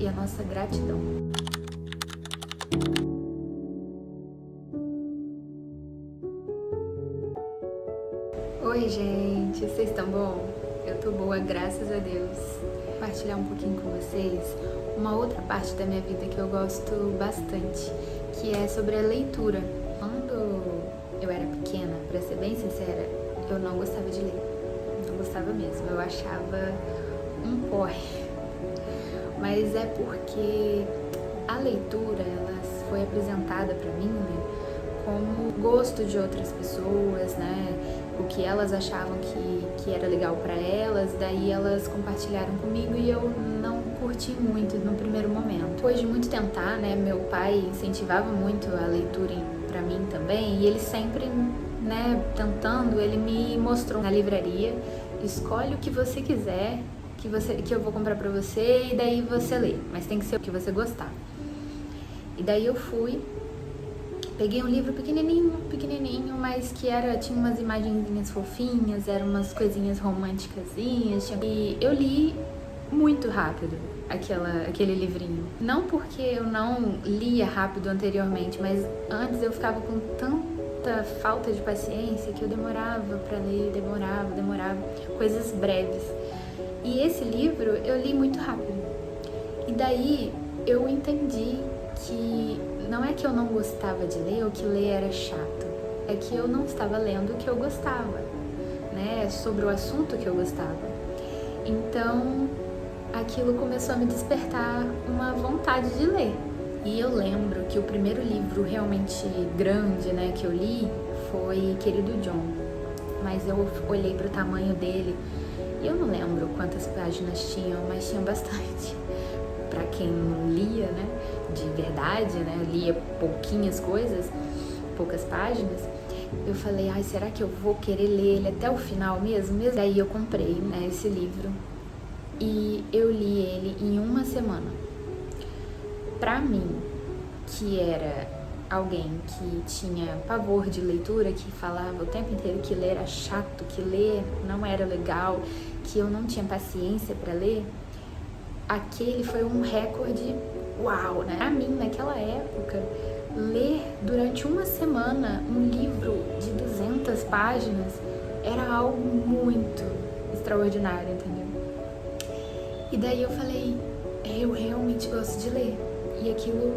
e a nossa gratidão. Oi, gente, vocês estão bom? Eu tô boa, graças a Deus. Vou compartilhar um pouquinho com vocês uma outra parte da minha vida que eu gosto bastante, que é sobre a leitura. Quando eu era pequena, pra ser bem sincera, eu não gostava de ler. Não gostava mesmo, eu achava um porre. Mas é porque a leitura, ela foi apresentada pra mim, né, como gosto de outras pessoas, né, o que elas achavam que era legal pra elas, daí elas compartilharam comigo e eu não curti muito no primeiro momento. Depois de muito tentar, né, meu pai incentivava muito a leitura pra mim também, e ele sempre, né, tentando, ele me mostrou na livraria: escolhe o que você quiser, que eu vou comprar pra você, e daí você lê, mas tem que ser o que você gostar. E daí eu fui, peguei um livro pequenininho, mas que tinha umas imagenzinhas fofinhas, eram umas coisinhas românticasinhas, e eu li muito rápido aquele livrinho. Não porque eu não lia rápido anteriormente, mas antes eu ficava com tanta falta de paciência que eu demorava pra ler, demorava, coisas breves. E esse livro eu li muito rápido. E daí eu entendi que não é que eu não gostava de ler ou que ler era chato, é que eu não estava lendo o que eu gostava, né, sobre o assunto que eu gostava. Então aquilo começou a me despertar uma vontade de ler. E eu lembro que o primeiro livro realmente grande, né, que eu li foi Querido John, mas eu olhei para o tamanho dele e eu não lembro quantas páginas tinham, mas tinha bastante. Para quem não lia, né, de verdade, né, lia pouquinhas coisas, poucas páginas, eu falei: ai, será que eu vou querer ler ele até o final mesmo? Daí eu comprei, né, esse livro e eu li ele em uma semana. Pra mim, que era alguém que tinha pavor de leitura, que falava o tempo inteiro que ler era chato, que ler não era legal, que eu não tinha paciência para ler, aquele foi um recorde, uau, né? Pra mim, naquela época, ler durante uma semana um livro de 200 páginas era algo muito extraordinário, entendeu? E daí eu falei: eu realmente gosto de ler. E aquilo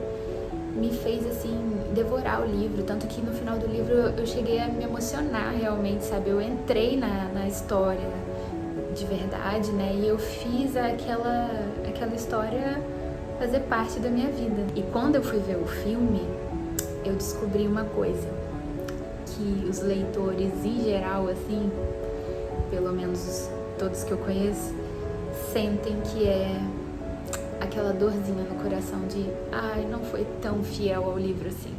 me fez, assim, devorar o livro, tanto que no final do livro eu cheguei a me emocionar realmente, sabe? Eu entrei na história de verdade, né? E eu fiz aquela história fazer parte da minha vida. E quando eu fui ver o filme, eu descobri uma coisa, que os leitores em geral, assim, pelo menos todos que eu conheço, sentem que é aquela dorzinha no coração de: ai, não foi tão fiel ao livro assim.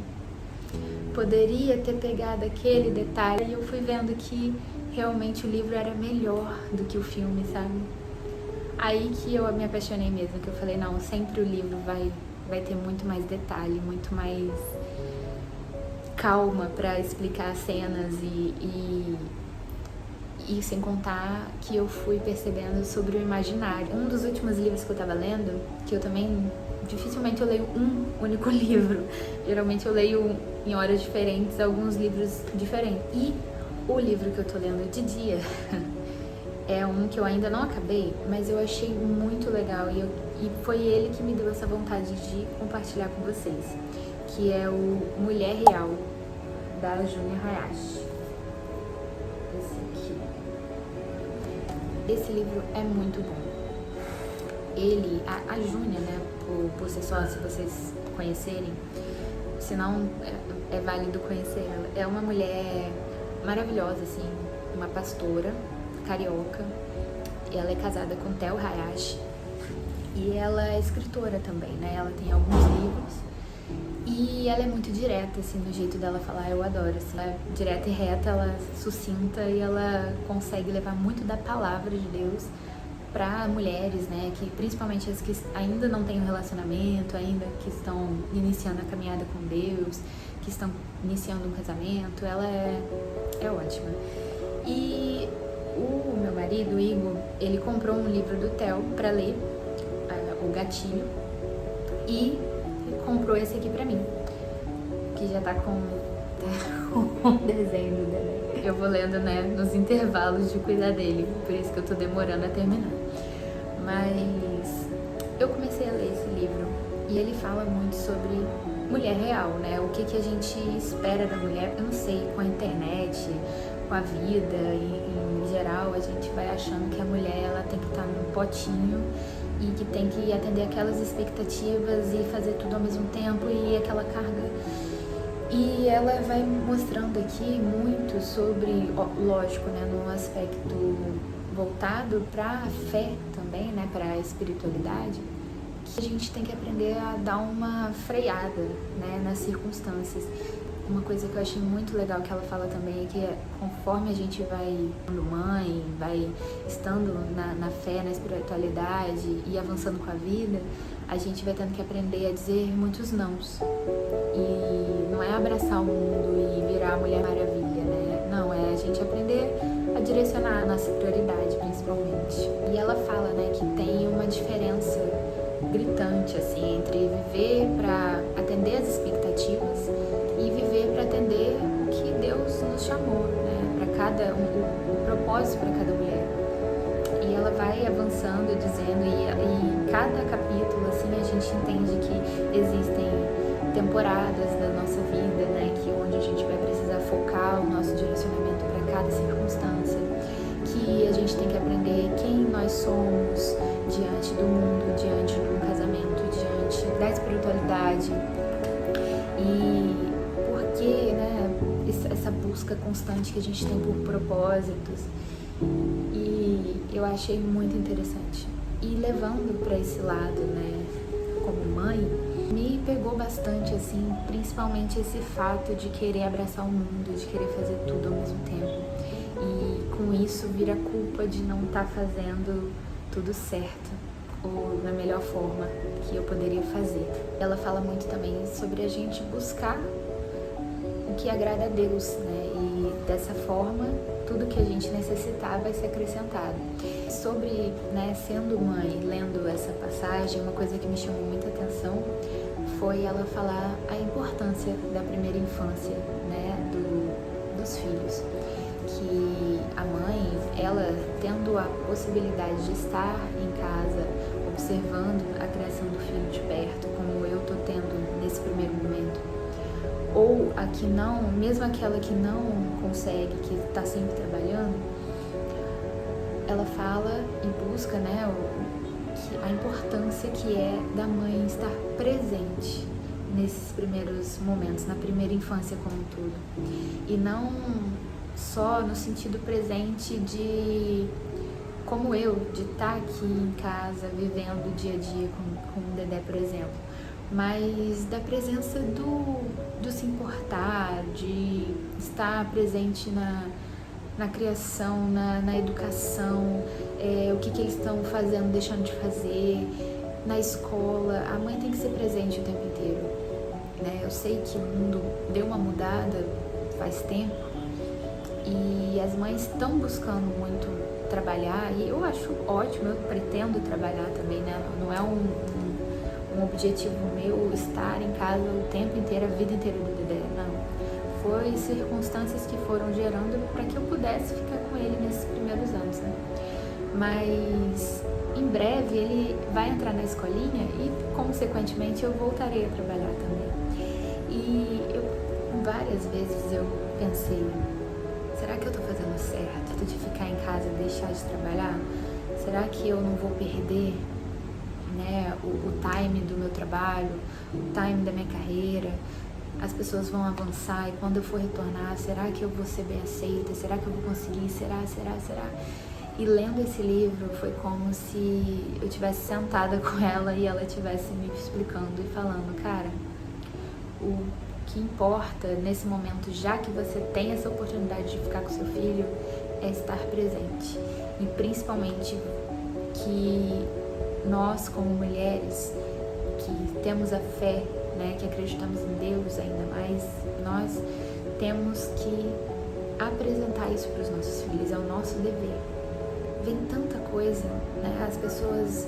Poderia ter pegado aquele detalhe. E eu fui vendo que realmente o livro era melhor do que o filme, sabe? Aí que eu me apaixonei mesmo, que eu falei: não, sempre o livro vai ter muito mais detalhe, muito mais calma pra explicar as cenas e sem contar que eu fui percebendo sobre o imaginário. Um dos últimos livros que eu tava lendo, que eu também, dificilmente eu leio um único livro, geralmente eu leio em horas diferentes, alguns livros diferentes. E o livro que eu tô lendo de dia é um que eu ainda não acabei, mas eu achei muito legal e foi ele que me deu essa vontade de compartilhar com vocês, que é o Mulher Real, da Junya Hayashi. Esse livro é muito bom. A Junya, né, por si só, se vocês conhecerem, se não, é válido conhecer ela. É uma mulher maravilhosa, assim, uma pastora carioca. Ela é casada com Theo Hayashi e ela é escritora também, né? Ela tem alguns livros e ela é muito direta, assim, no jeito dela falar. Eu adoro, assim, ela é direta e reta, ela é sucinta e ela consegue levar muito da palavra de Deus para mulheres, né, que principalmente as que ainda não têm um relacionamento, ainda que estão iniciando a caminhada com Deus, que estão iniciando um casamento. Ela é ótima. E o meu marido, o Igor, ele comprou um livro do Theo para ler, O Gatilho, e comprou esse aqui pra mim, que já tá com um desenho do Dedé. Eu vou lendo, né, nos intervalos de cuidar dele, por isso que eu tô demorando a terminar. Mas eu comecei a ler esse livro e ele fala muito sobre mulher real, né? O que a gente espera da mulher. Eu não sei, com a internet, com a vida, em geral, a gente vai achando que a mulher ela tem que estar num potinho e que tem que atender aquelas expectativas e fazer tudo ao mesmo tempo e aquela carga. E ela vai mostrando aqui muito sobre, lógico, né, num aspecto voltado para a fé também, né, para a espiritualidade, que a gente tem que aprender a dar uma freada, né, nas circunstâncias. Uma coisa que eu achei muito legal que ela fala também é que conforme a gente vai sendo mãe, vai estando na fé, na espiritualidade e avançando com a vida, a gente vai tendo que aprender a dizer muitos nãos. E não é abraçar o mundo e virar a Mulher Maravilha, né? Não, é a gente aprender a direcionar a nossa prioridade, principalmente. E ela fala, né, que tem uma diferença gritante, assim, entre viver para atender as expectativas e viver para atender o que Deus nos chamou, né? Para cada o propósito para cada mulher. E ela vai avançando, dizendo, e em cada capítulo, assim, a gente entende que existem temporadas da nossa vida, né, que onde a gente vai precisar focar o nosso direcionamento para cada circunstância, que a gente tem que aprender quem nós somos diante do mundo, diante de um casamento, diante da espiritualidade e porque, né, essa busca constante que a gente tem por propósitos. E eu achei muito interessante. E levando para esse lado, né, como mãe, me pegou bastante, assim, principalmente esse fato de querer abraçar o mundo, de querer fazer tudo ao mesmo tempo. E com isso vira culpa de não estar fazendo tudo certo ou na melhor forma que eu poderia fazer. Ela fala muito também sobre a gente buscar o que agrada a Deus, né? E dessa forma, tudo que a gente necessitar vai ser acrescentado. Sobre, né, sendo mãe, lendo essa passagem, uma coisa que me chamou muita atenção foi ela falar a importância da primeira infância, né, dos filhos. Que a mãe, ela tendo a possibilidade de estar em casa, observando a criação do filho de perto, como eu tô tendo nesse primeiro momento, ou a que não, mesmo aquela que não consegue, que está sempre trabalhando, ela fala e busca, né, a importância que é da mãe estar presente nesses primeiros momentos, na primeira infância como um todo. E não só no sentido presente de, como eu, de estar aqui em casa, vivendo o dia a dia com o Dedé, por exemplo, mas da presença do se importar, de estar presente na criação, na educação, o que eles estão fazendo, deixando de fazer, na escola. A mãe tem que ser presente o tempo inteiro, né? Eu sei que o mundo deu uma mudada faz tempo e as mães estão buscando muito trabalhar, e eu acho ótimo, eu pretendo trabalhar também, né? Não é um objetivo meu estar em casa o tempo inteiro, a vida inteira do Dedé, não. Foi circunstâncias que foram gerando para que eu pudesse ficar com ele nesses primeiros anos, né? Mas em breve ele vai entrar na escolinha e, consequentemente, eu voltarei a trabalhar também. E várias vezes eu pensei, será que eu tô fazendo certo de ficar em casa e deixar de trabalhar? Será que eu não vou perder, né, o time do meu trabalho, o time da minha carreira? As pessoas vão avançar e quando eu for retornar, será que eu vou ser bem aceita? Será que eu vou conseguir? Será? E lendo esse livro foi como se eu tivesse sentada com ela e ela estivesse me explicando e falando, cara, o que importa nesse momento, já que você tem essa oportunidade de ficar com seu filho, é estar presente. E principalmente que nós, como mulheres, que temos a fé, né, que acreditamos em Deus ainda mais, nós temos que apresentar isso para os nossos filhos, é o nosso dever. Vem tanta coisa, né, as pessoas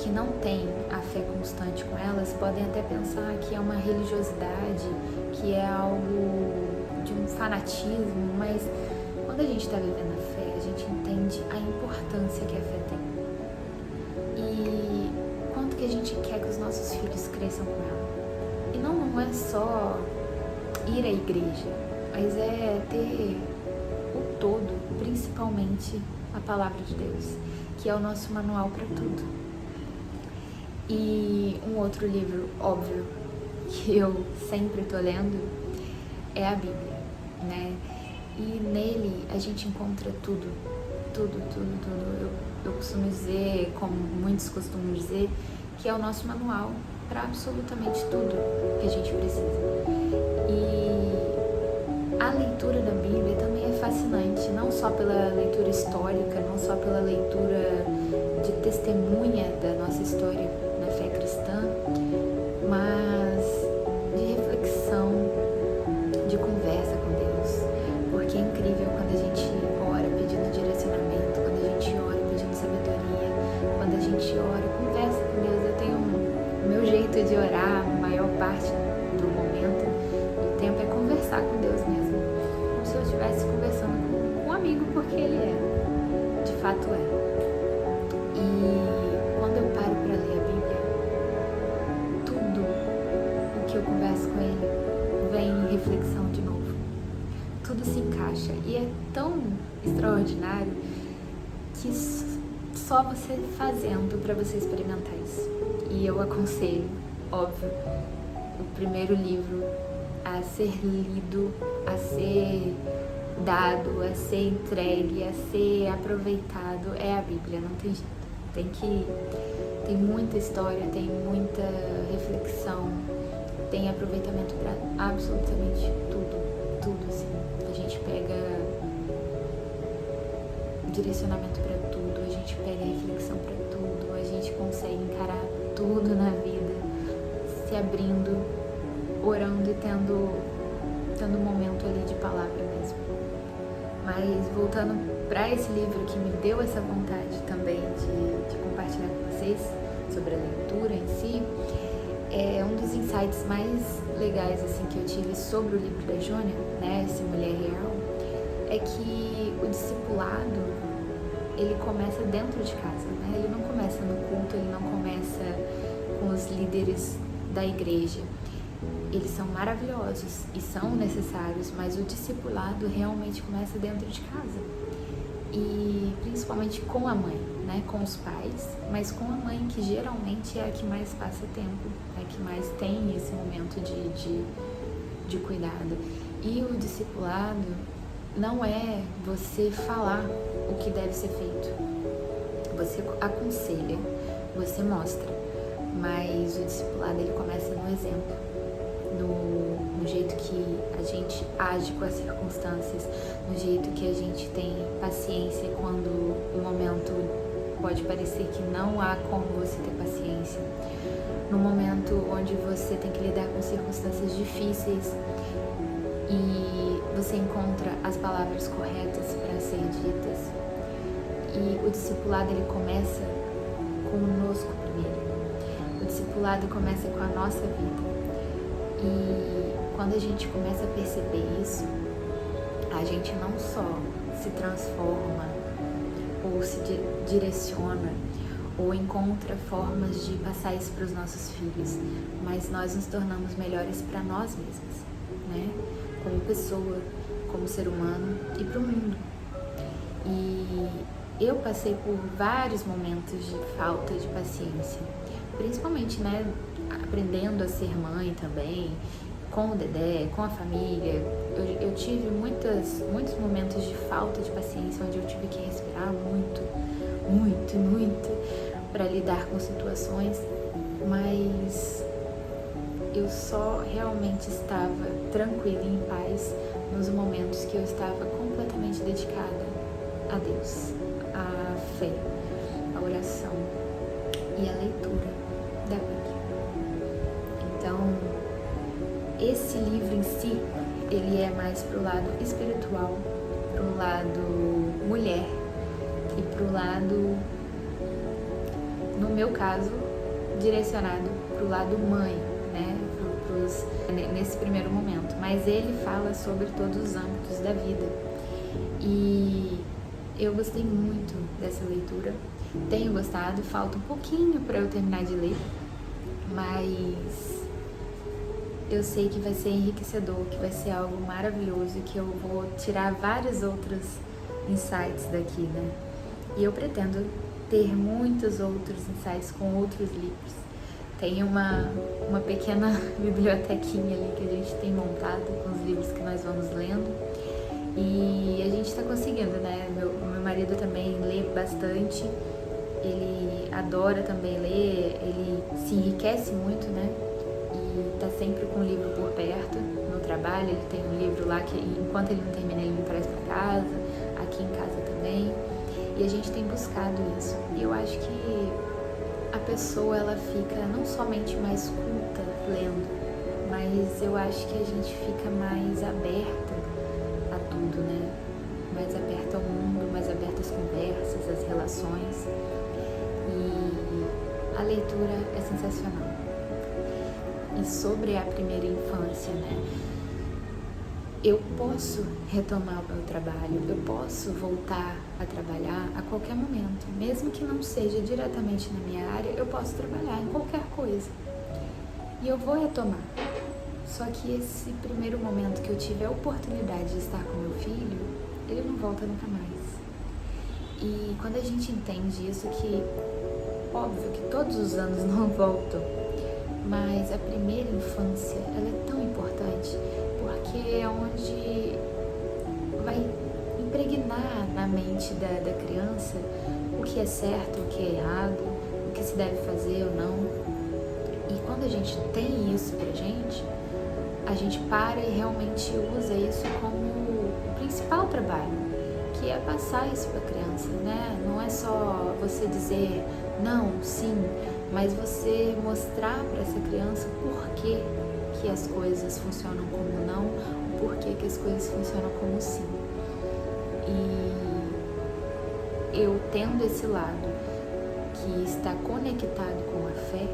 que não têm a fé constante com elas podem até pensar que é uma religiosidade, que é algo de um fanatismo, mas quando a gente está vivendo a fé, a gente entende a importância que a fé tem e quanto que a gente quer que os nossos filhos cresçam com ela. E não é só ir à igreja, mas é ter o todo, principalmente a palavra de Deus, que é o nosso manual para tudo. E um outro livro, óbvio, que eu sempre tô lendo é a Bíblia, né? E nele a gente encontra tudo. Eu costumo dizer, como muitos costumam dizer, que é o nosso manual para absolutamente tudo que a gente precisa. E a leitura da Bíblia também é fascinante, não só pela leitura histórica, não só pela leitura de testemunha da nossa história na fé cristã, mas de reflexão, de conversa com Deus, porque é incrível quando a gente ora pedindo direcionamento, quando a gente ora pedindo sabedoria, quando a gente ora, conversa com Deus. Eu tenho o meu jeito de orar, a maior parte do momento, do tempo, é conversar com Deus mesmo, como se eu estivesse conversando com um amigo, porque Ele é, de fato é. E quando eu paro para ler a Bíblia, tudo o que eu converso com Ele vem em reflexão de novo. Tudo se encaixa e é tão extraordinário que só você fazendo para você experimentar isso. E eu aconselho, óbvio, o primeiro livro a ser lido, a ser dado, a ser entregue, a ser aproveitado é a Bíblia, não tem jeito. Tem muita história, tem muita reflexão, tem aproveitamento para absolutamente tudo assim. A gente pega direcionamento para tudo, a gente pega reflexão para tudo, a gente consegue encarar tudo na vida, se abrindo, orando e tendo um momento ali de palavra mesmo. Mas voltando para esse livro que me deu essa vontade também de compartilhar com vocês sobre a leitura em si, é um dos insights mais legais assim que eu tive sobre o livro da Jônia, né, esse Mulher Real, é que o discipulado, ele começa dentro de casa, né? Ele não começa no culto, ele não começa com os líderes da igreja. Eles são maravilhosos e são necessários, mas o discipulado realmente começa dentro de casa. E principalmente com a mãe, né? Com os pais, mas com a mãe, que geralmente é a que mais passa tempo, é a que mais tem esse momento de cuidado. E o discipulado não é você falar o que deve ser feito. Você aconselha, você mostra, mas o discipulado ele começa no exemplo, no jeito que a gente age com as circunstâncias, no jeito que a gente tem paciência quando o momento pode parecer que não há como você ter paciência, no momento onde você tem que lidar com circunstâncias difíceis e você encontra as palavras corretas para serem ditas. E o discipulado ele começa conosco primeiro. O discipulado começa com a nossa vida. E quando a gente começa a perceber isso, a gente não só se transforma ou se direciona ou encontra formas de passar isso para os nossos filhos, mas nós nos tornamos melhores para nós mesmos, né? Como pessoa, como ser humano e para o mundo. E eu passei por vários momentos de falta de paciência, principalmente, né, aprendendo a ser mãe também, com o Dedé, com a família. Eu tive muitos momentos de falta de paciência, onde eu tive que respirar muito para lidar com situações, mas eu só realmente estava tranquila e em paz nos momentos que eu estava completamente dedicada a Deus, à fé, à oração e à leitura da Bíblia. Então, esse livro em si, ele é mais pro lado espiritual, pro lado mulher e pro lado no meu caso, direcionado para o lado mãe, né? Nesse primeiro momento. Mas ele fala sobre todos os âmbitos da vida. E eu gostei muito dessa leitura. Tenho gostado, falta um pouquinho para eu terminar de ler, mas eu sei que vai ser enriquecedor, que vai ser algo maravilhoso, que eu vou tirar vários outros insights daqui, né? E eu pretendo ter muitos outros insights com outros livros. Tem uma pequena bibliotequinha ali que a gente tem montado com os livros que nós vamos lendo. E a gente está conseguindo, né? Meu marido também lê bastante, ele adora também ler, ele se enriquece muito, né? E tá sempre com o livro por perto, no trabalho, ele tem um livro lá que enquanto ele não termina ele me traz para casa, aqui em casa também. E a gente tem buscado isso. E eu acho que a pessoa, ela fica não somente mais culta lendo, mas eu acho que a gente fica mais aberta a tudo, né? Mais aberta ao mundo, mais aberta às conversas, às relações. E a leitura é sensacional. E sobre a primeira infância, né? Eu posso retomar o meu trabalho, eu posso voltar a trabalhar a qualquer momento. Mesmo que não seja diretamente na minha área, eu posso trabalhar em qualquer coisa. E eu vou retomar. Só que esse primeiro momento que eu tive a oportunidade de estar com meu filho, ele não volta nunca mais. E quando a gente entende isso, que óbvio que todos os anos não voltam, mas a primeira infância, ela é tão importante, porque é onde vai impregnar na mente da criança o que é certo, o que é errado, o que se deve fazer ou não. E quando a gente tem isso pra gente, a gente para e realmente usa isso como o principal trabalho, que é passar isso para a criança, né? Não é só você dizer não, sim, mas você mostrar para essa criança por que as coisas funcionam como não, por que as coisas funcionam como sim. E eu tendo esse lado que está conectado com a fé,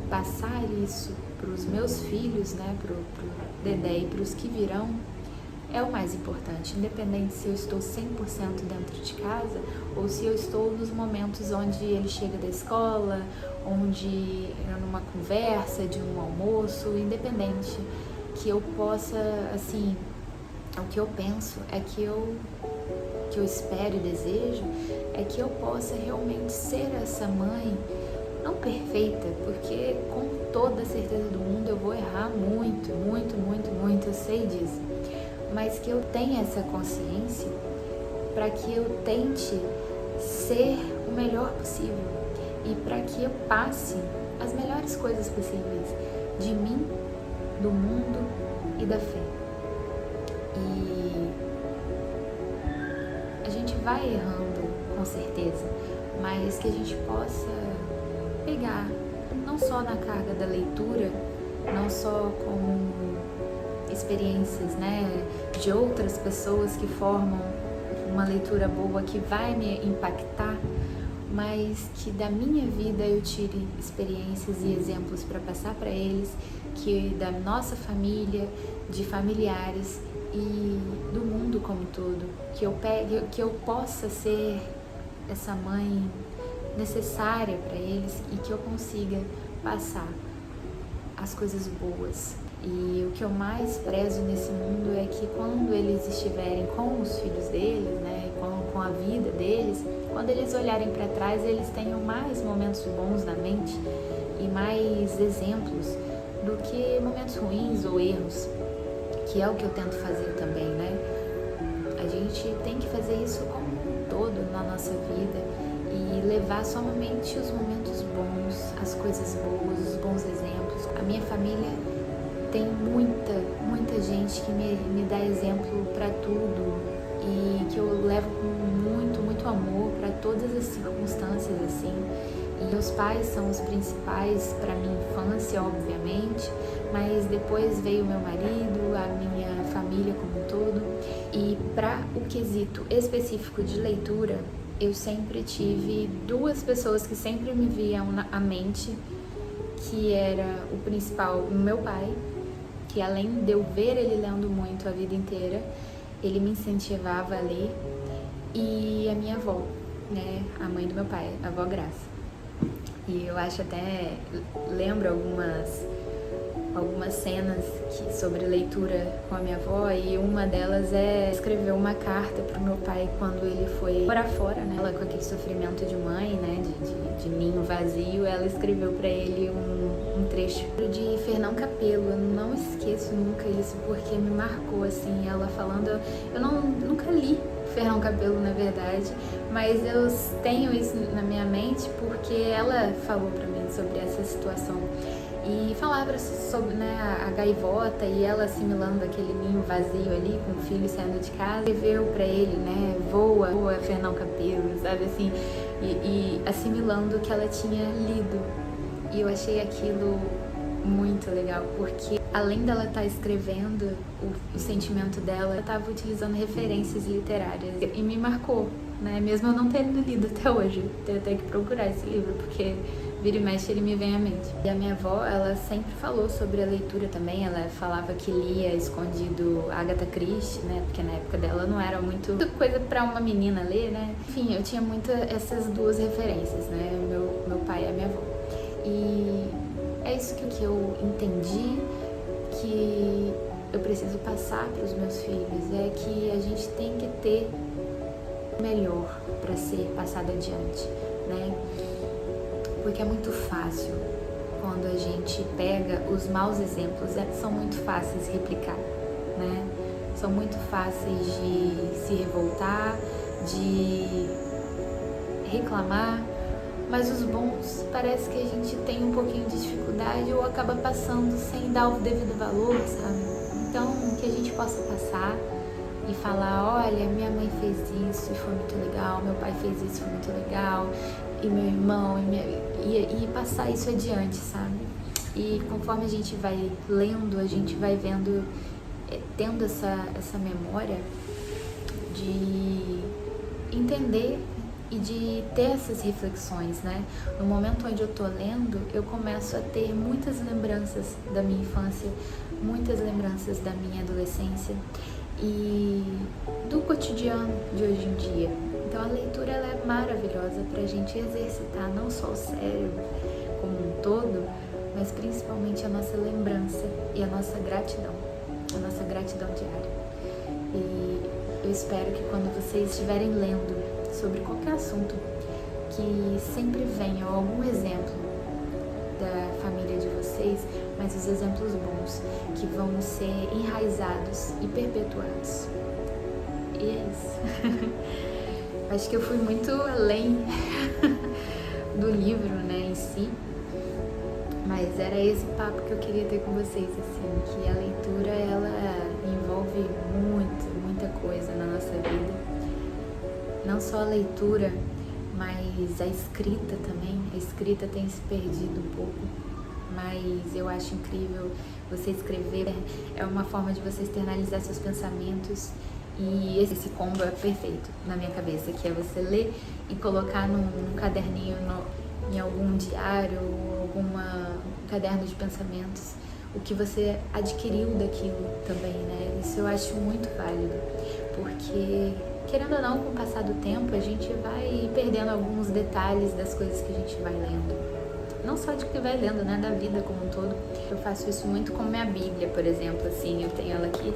passar isso para os meus filhos, né, pro Dedé e para os que virão, é o mais importante, independente se eu estou 100% dentro de casa ou se eu estou nos momentos onde ele chega da escola, onde numa conversa, de um almoço, independente, que eu possa, assim, o que eu penso é que eu espero e desejo é que eu possa realmente ser essa mãe, não perfeita, porque com toda a certeza do mundo eu vou errar muito, eu sei disso, mas que eu tenha essa consciência para que eu tente ser o melhor possível e para que eu passe as melhores coisas possíveis de mim, do mundo e da fé. E a gente vai errando, com certeza, mas que a gente possa pegar, não só na carga da leitura, não só como experiências, né, de outras pessoas que formam uma leitura boa que vai me impactar, mas que da minha vida eu tire experiências e exemplos para passar para eles, que da nossa família, de familiares e do mundo como um todo, que eu pegue, que eu possa ser essa mãe necessária para eles e que eu consiga passar as coisas boas. E o que eu mais prezo nesse mundo é que quando eles estiverem com os filhos deles, né, com a vida deles, quando eles olharem para trás, eles tenham mais momentos bons na mente e mais exemplos do que momentos ruins ou erros, que é o que eu tento fazer também, né? A gente tem que fazer isso como um todo na nossa vida e levar somente os momentos bons, as coisas boas, os bons exemplos. A minha família tem muita gente que me dá exemplo para tudo e que eu levo com muito amor para todas as circunstâncias, assim. E meus pais são os principais para minha infância, obviamente, mas depois veio meu marido, a minha família como um todo. E para o quesito específico de leitura, eu sempre tive duas pessoas que sempre me viam à mente, que era o principal, meu pai, que além de eu ver ele lendo muito a vida inteira, ele me incentivava a ler, e a minha avó, né, a mãe do meu pai, a avó Graça. E eu acho até, lembro algumas cenas sobre leitura com a minha avó, e uma delas é escrever uma carta pro meu pai quando ele foi morar fora, né? Ela, com aquele sofrimento de mãe, né, de ninho vazio, ela escreveu para ele um trecho de Fernão Capello. Eu não esqueço nunca isso, porque me marcou, assim, ela falando. Eu nunca li Fernão Capello, na verdade, mas eu tenho isso na minha mente porque ela falou para mim sobre essa situação. E falava sobre, né, a gaivota, e ela assimilando aquele ninho vazio ali, com o filho saindo de casa, escreveu pra ele, né, voa, Fernão Capello, sabe, assim, e assimilando o que ela tinha lido. E eu achei aquilo muito legal, porque além dela estar escrevendo o sentimento dela, ela estava utilizando referências literárias, e me marcou, né, mesmo eu não tendo lido até hoje. Eu tenho que procurar esse livro, porque vira e mexe ele me vem à mente. E a minha avó, ela sempre falou sobre a leitura também. Ela falava que lia escondido Agatha Christie, né, porque na época dela não era muito coisa para uma menina ler, né. Enfim, eu tinha muito essas duas referências, né, meu pai e a minha avó. E é isso que eu entendi que eu preciso passar para os meus filhos, é que a gente tem que ter o melhor para ser passado adiante, né? Porque é muito fácil quando a gente pega os maus exemplos, são muito fáceis de replicar, né? São muito fáceis de se revoltar, de reclamar, mas os bons parece que a gente tem um pouquinho de dificuldade ou acaba passando sem dar o devido valor, sabe? Então, que a gente possa passar e falar, olha, minha mãe fez isso e foi muito legal, meu pai fez isso e foi muito legal, e meu irmão, e passar isso adiante, sabe? E conforme a gente vai lendo, a gente vai vendo, tendo essa memória de entender e de ter essas reflexões, né? No momento onde eu tô lendo, eu começo a ter muitas lembranças da minha infância, muitas lembranças da minha adolescência e do cotidiano de hoje em dia. Então a leitura, ela é maravilhosa para a gente exercitar não só o cérebro como um todo, mas principalmente a nossa lembrança e a nossa gratidão diária. E eu espero que quando vocês estiverem lendo sobre qualquer assunto, que sempre venha algum exemplo da família de vocês, mas os exemplos bons, que vão ser enraizados e perpetuados. E é isso. Acho que eu fui muito além do livro, né, em si, mas era esse papo que eu queria ter com vocês, assim, que a leitura, ela envolve muita coisa na nossa vida. Não só a leitura, mas a escrita também. A escrita tem se perdido um pouco, mas eu acho incrível você escrever. É uma forma de você externalizar seus pensamentos, e esse combo é perfeito na minha cabeça, que é você ler e colocar num caderninho, em algum diário, algum caderno de pensamentos, o que você adquiriu daquilo também, né? Isso eu acho muito válido, porque querendo ou não, com o passar do tempo, a gente vai perdendo alguns detalhes das coisas que a gente vai lendo. Não só de que vai lendo, né? Da vida como um todo. Eu faço isso muito com minha Bíblia, por exemplo, assim, eu tenho ela aqui,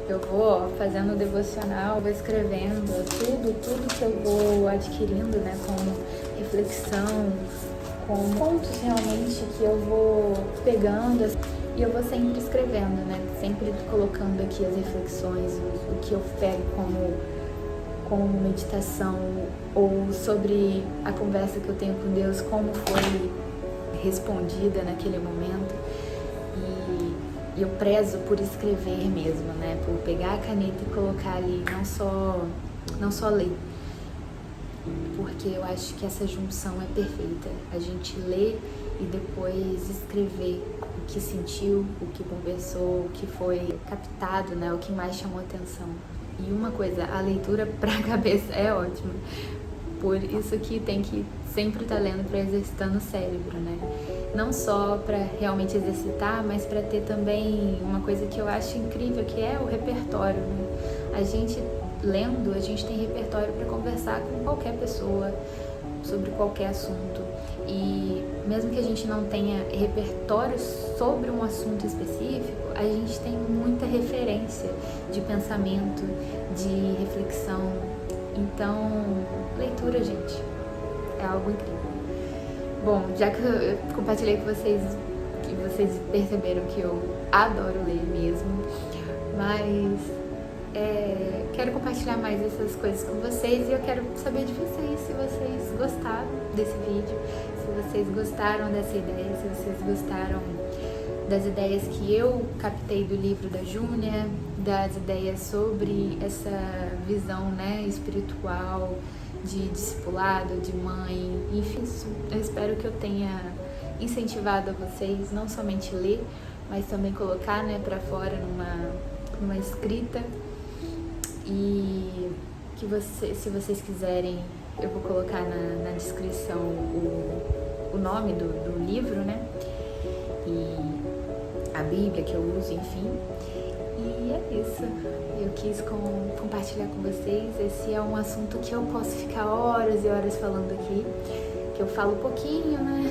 eu vou fazendo devocional, vou escrevendo tudo que eu vou adquirindo, né? Como reflexão, com pontos realmente que eu vou pegando, e eu vou sempre escrevendo, né? Sempre colocando aqui as reflexões, o que eu pego como meditação, ou sobre a conversa que eu tenho com Deus, como foi respondida naquele momento. E eu prezo por escrever mesmo, né? Por pegar a caneta e colocar ali, não só ler. Porque eu acho que essa junção é perfeita. A gente lê e depois escrever o que sentiu, o que conversou, o que foi captado, né? O que mais chamou atenção. E uma coisa, a leitura pra cabeça é ótima, por isso que tem que sempre estar lendo para exercitando o cérebro, né? Não só para realmente exercitar, mas para ter também uma coisa que eu acho incrível, que é o repertório, né? A gente lendo, a gente tem repertório para conversar com qualquer pessoa sobre qualquer assunto. E mesmo que a gente não tenha repertório sobre um assunto específico, a gente tem muita referência de pensamento, de reflexão. Então, leitura, gente, é algo incrível. Bom, já que eu compartilhei com vocês, que vocês perceberam que eu adoro ler mesmo, mas quero compartilhar mais essas coisas com vocês e eu quero saber de vocês, se vocês gostaram desse vídeo, se vocês gostaram dessa ideia, se vocês gostaram das ideias que eu captei do livro da Júnia, das ideias sobre essa visão, né, espiritual, de discipulado, de mãe, enfim, eu espero que eu tenha incentivado a vocês não somente ler, mas também colocar, né, para fora numa escrita. E que se vocês quiserem, eu vou colocar na descrição o nome do livro, né? E a Bíblia que eu uso, enfim. E é isso. Eu quis compartilhar com vocês. Esse é um assunto que eu posso ficar horas e horas falando aqui. Que eu falo pouquinho, né?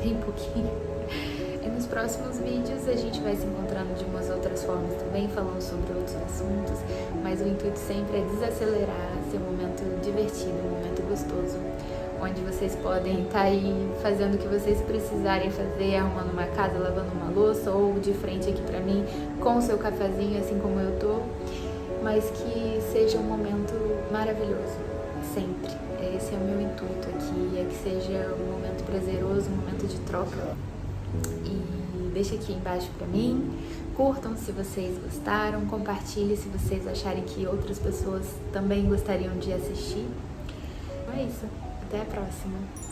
Bem pouquinho. E nos próximos vídeos a gente vai se encontrando de umas outras formas também, falando sobre outros assuntos, mas o intuito sempre é desacelerar, ser um momento divertido, um momento gostoso, onde vocês podem estar aí fazendo o que vocês precisarem fazer, arrumando uma casa, lavando uma louça, ou de frente aqui pra mim, com o seu cafezinho, assim como eu tô, mas que seja um momento maravilhoso, sempre. Esse é o meu intuito aqui, é que seja um momento prazeroso, um momento de troca. E deixa aqui embaixo pra mim, curtam se vocês gostaram, compartilhem se vocês acharem que outras pessoas também gostariam de assistir. Então é isso, até a próxima!